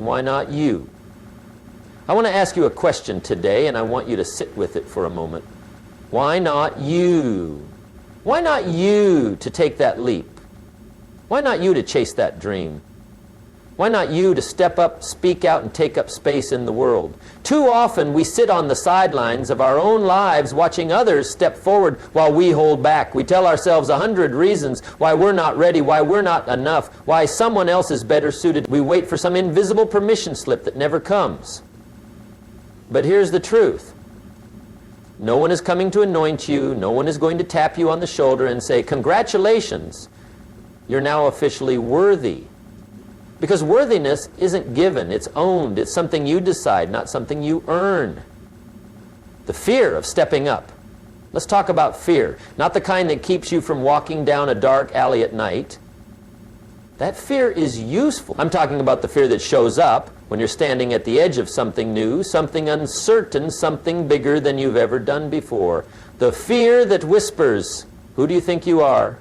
why not you? I want to ask you a question today, and I want you to sit with it for a moment. Why not you? Why not you to take that leap? Why not you to chase that dream? Why not you to step up, speak out, and take up space in the world? Too often we sit on the sidelines of our own lives watching others step forward while we hold back. We tell ourselves 100 reasons why we're not ready, why we're not enough, why someone else is better suited. We wait for some invisible permission slip that never comes. But here's the truth. No one is coming to anoint you. No one is going to tap you on the shoulder and say, congratulations, you're now officially worthy. Because worthiness isn't given, it's owned. It's something you decide, not something you earn. The fear of stepping up. Let's talk about fear. Not the kind that keeps you from walking down a dark alley at night. That fear is useful. I'm talking about the fear that shows up when you're standing at the edge of something new, something uncertain, something bigger than you've ever done before. The fear that whispers, who do you think you are?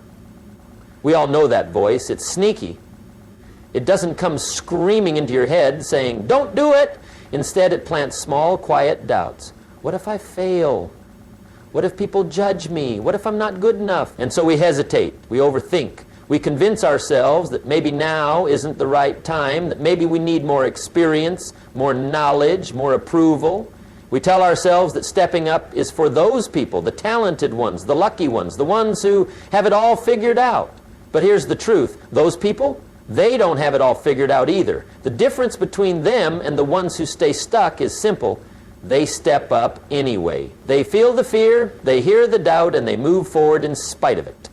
We all know that voice. It's sneaky. It doesn't come screaming into your head saying, don't do it. Instead, it plants small, quiet doubts. What if I fail? What if people judge me? What if I'm not good enough? And so we hesitate. We overthink. We convince ourselves that maybe now isn't the right time, that maybe we need more experience, more knowledge, more approval. We tell ourselves that stepping up is for those people, the talented ones, the lucky ones, the ones who have it all figured out. But here's the truth. Those people, they don't have it all figured out either. The difference between them and the ones who stay stuck is simple. They step up anyway. They feel the fear, they hear the doubt, and they move forward in spite of it.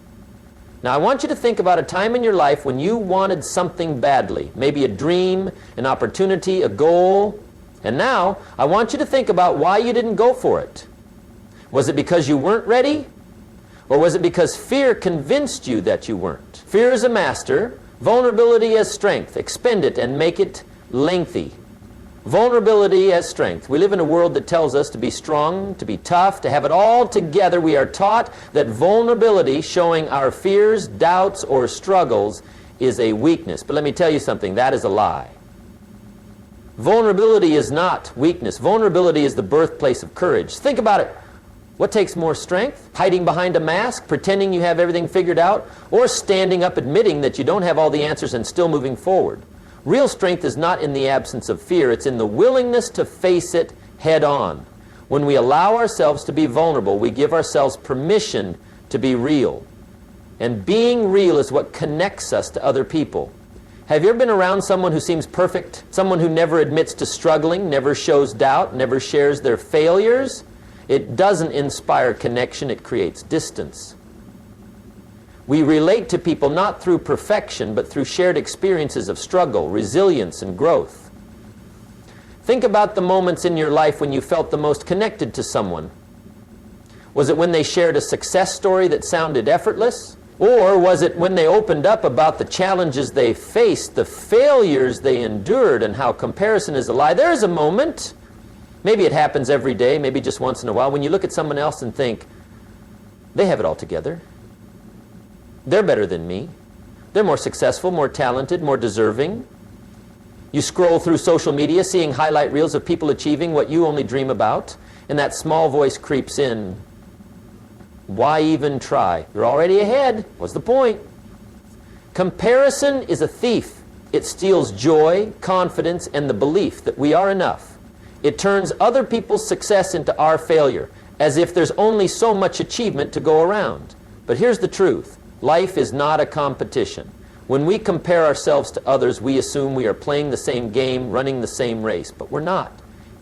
Now I want you to think about a time in your life when you wanted something badly, maybe a dream, an opportunity, a goal, and now I want you to think about why you didn't go for it. Was it because you weren't ready? Or was it because fear convinced you that you weren't? Fear is a master. Vulnerability as strength. Expend it and make it lengthy. Vulnerability as strength. We live in a world that tells us to be strong, to be tough, to have it all together. We are taught that vulnerability, showing our fears, doubts, or struggles, is a weakness. But let me tell you something, that is a lie. Vulnerability is not weakness. Vulnerability is the birthplace of courage. Think about it. What takes more strength? Hiding behind a mask, pretending you have everything figured out, or standing up admitting that you don't have all the answers and still moving forward? Real strength is not in the absence of fear. It's in the willingness to face it head on. When we allow ourselves to be vulnerable, we give ourselves permission to be real. And being real is what connects us to other people. Have you ever been around someone who seems perfect? Someone who never admits to struggling, never shows doubt, never shares their failures? It doesn't inspire connection, it creates distance. We relate to people not through perfection, but through shared experiences of struggle, resilience, and growth. Think about the moments in your life when you felt the most connected to someone. Was it when they shared a success story that sounded effortless? Or was it when they opened up about the challenges they faced, the failures they endured, and how comparison is a lie? There's a moment. Maybe it happens every day, maybe just once in a while, when you look at someone else and think, they have it all together. They're better than me. They're more successful, more talented, more deserving. You scroll through social media seeing highlight reels of people achieving what you only dream about, and that small voice creeps in. Why even try? You're already ahead. What's the point? Comparison is a thief. It steals joy, confidence, and the belief that we are enough. It turns other people's success into our failure, as if there's only so much achievement to go around. But here's the truth. Life is not a competition. When we compare ourselves to others, we assume we are playing the same game, running the same race, but we're not.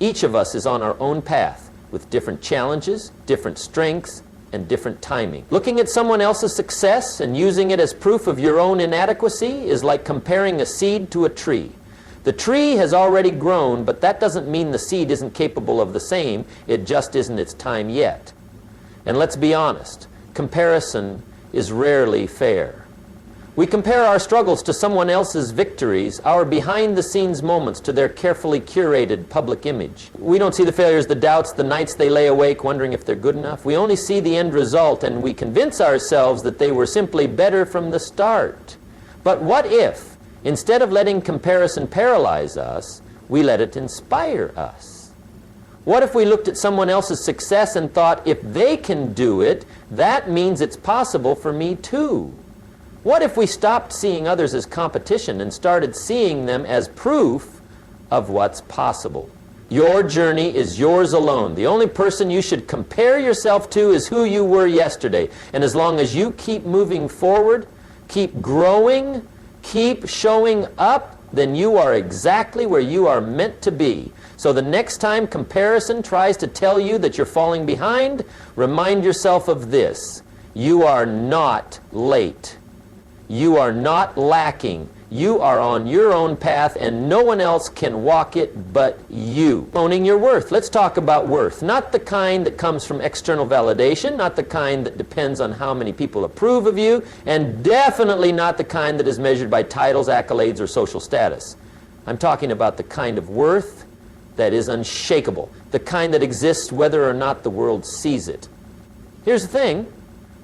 Each of us is on our own path, with different challenges, different strengths, and different timing. Looking at someone else's success and using it as proof of your own inadequacy is like comparing a seed to a tree. The tree has already grown, but that doesn't mean the seed isn't capable of the same. It just isn't its time yet. And let's be honest, comparison is rarely fair. We compare our struggles to someone else's victories, our behind-the-scenes moments to their carefully curated public image. We don't see the failures, the doubts, the nights they lay awake wondering if they're good enough. We only see the end result, and we convince ourselves that they were simply better from the start. But what if Instead of letting comparison paralyze us, we let it inspire us. What if we looked at someone else's success and thought, if they can do it, that means it's possible for me too? What if we stopped seeing others as competition and started seeing them as proof of what's possible? Your journey is yours alone. The only person you should compare yourself to is who you were yesterday. And as long as you keep moving forward, keep growing, keep showing up, then you are exactly where you are meant to be. So the next time comparison tries to tell you that you're falling behind, remind yourself of this: you are not late. You are not lacking. You are on your own path, and no one else can walk it but you. Owning your worth. Let's talk about worth. Not the kind that comes from external validation, not the kind that depends on how many people approve of you, and definitely not the kind that is measured by titles, accolades, or social status. I'm talking about the kind of worth that is unshakable, the kind that exists whether or not the world sees it. Here's the thing.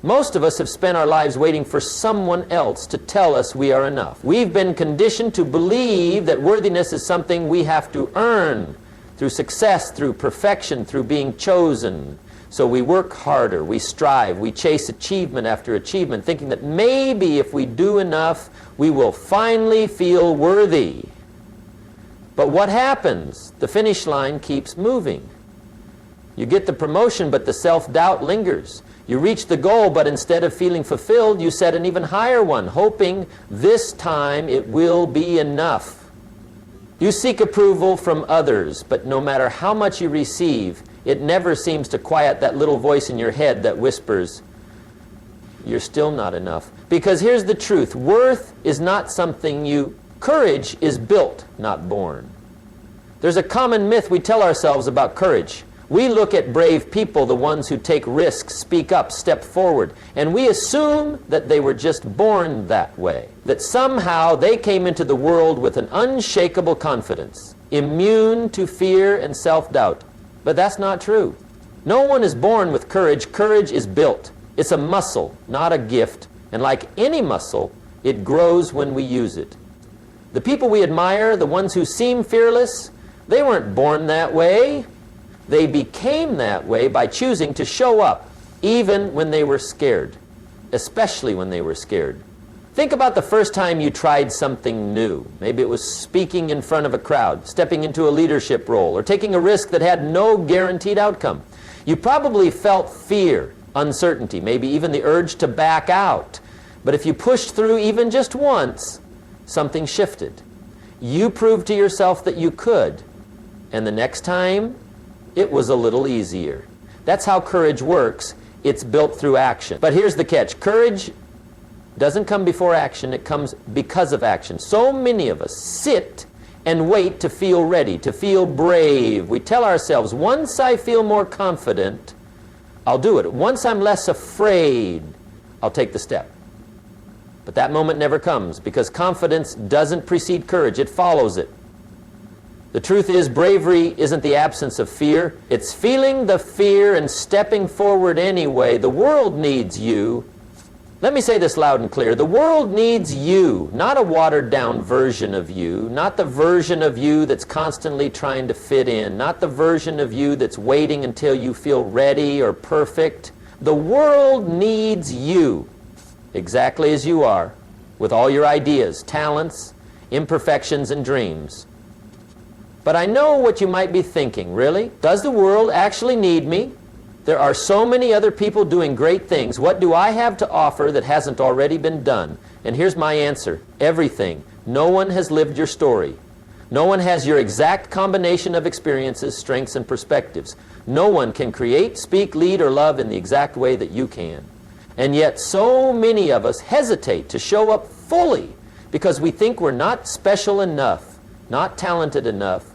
Most of us have spent our lives waiting for someone else to tell us we are enough. We've been conditioned to believe that worthiness is something we have to earn through success, through perfection, through being chosen. So we work harder, we strive, we chase achievement after achievement, thinking that maybe if we do enough, we will finally feel worthy. But what happens? The finish line keeps moving. You get the promotion, but the self-doubt lingers. You reach the goal, but instead of feeling fulfilled, you set an even higher one, hoping this time it will be enough. You seek approval from others, but no matter how much you receive, it never seems to quiet that little voice in your head that whispers, you're still not enough. Because here's the truth: worth is not something courage is built, not born. There's a common myth we tell ourselves about courage. We look at brave people, the ones who take risks, speak up, step forward, and we assume that they were just born that way, that somehow they came into the world with an unshakable confidence, immune to fear and self-doubt. But that's not true. No one is born with courage. Courage is built. It's a muscle, not a gift, and like any muscle, it grows when we use it. The people we admire, the ones who seem fearless, they weren't born that way. They became that way by choosing to show up, even when they were scared, especially when they were scared. Think about the first time you tried something new. Maybe it was speaking in front of a crowd, stepping into a leadership role, or taking a risk that had no guaranteed outcome. You probably felt fear, uncertainty, maybe even the urge to back out. But if you pushed through even just once, something shifted. You proved to yourself that you could, and the next time, it was a little easier. That's how courage works. It's built through action. But here's the catch. Courage doesn't come before action. It comes because of action. So many of us sit and wait to feel ready, to feel brave. We tell ourselves, once I feel more confident, I'll do it. Once I'm less afraid, I'll take the step. But that moment never comes, because confidence doesn't precede courage. It follows it. The truth is, bravery isn't the absence of fear. It's feeling the fear and stepping forward anyway. The world needs you. Let me say this loud and clear. The world needs you, not a watered-down version of you, not the version of you that's constantly trying to fit in, not the version of you that's waiting until you feel ready or perfect. The world needs you, exactly as you are, with all your ideas, talents, imperfections, and dreams. But I know what you might be thinking. Really? Does the world actually need me? There are so many other people doing great things. What do I have to offer that hasn't already been done? And here's my answer. Everything. No one has lived your story. No one has your exact combination of experiences, strengths, and perspectives. No one can create, speak, lead, or love in the exact way that you can. And yet so many of us hesitate to show up fully because we think we're not special enough, not talented enough,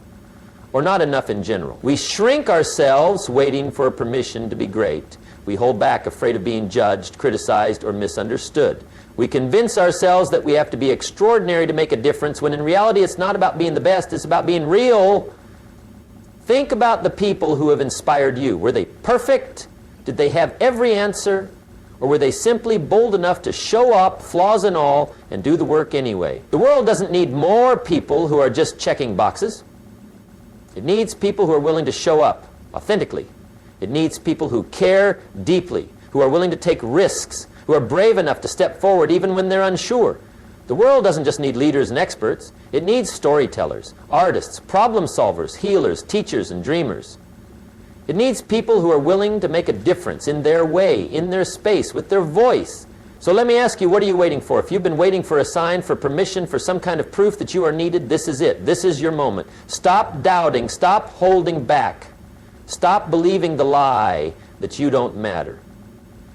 or not enough in general. We shrink ourselves waiting for permission to be great. We hold back afraid of being judged, criticized, or misunderstood. We convince ourselves that we have to be extraordinary to make a difference, when in reality it's not about being the best, it's about being real. Think about the people who have inspired you. Were they perfect? Did they have every answer? Or were they simply bold enough to show up, flaws and all, and do the work anyway? The world doesn't need more people who are just checking boxes. It needs people who are willing to show up authentically. It needs people who care deeply, who are willing to take risks, who are brave enough to step forward even when they're unsure. The world doesn't just need leaders and experts. It needs storytellers, artists, problem solvers, healers, teachers, and dreamers. It needs people who are willing to make a difference in their way, in their space, with their voice. So let me ask you, what are you waiting for? If you've been waiting for a sign, for permission, for some kind of proof that you are needed, this is it. This is your moment. Stop doubting. Stop holding back. Stop believing the lie that you don't matter.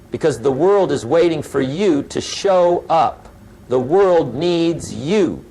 Because the world is waiting for you to show up. The world needs you.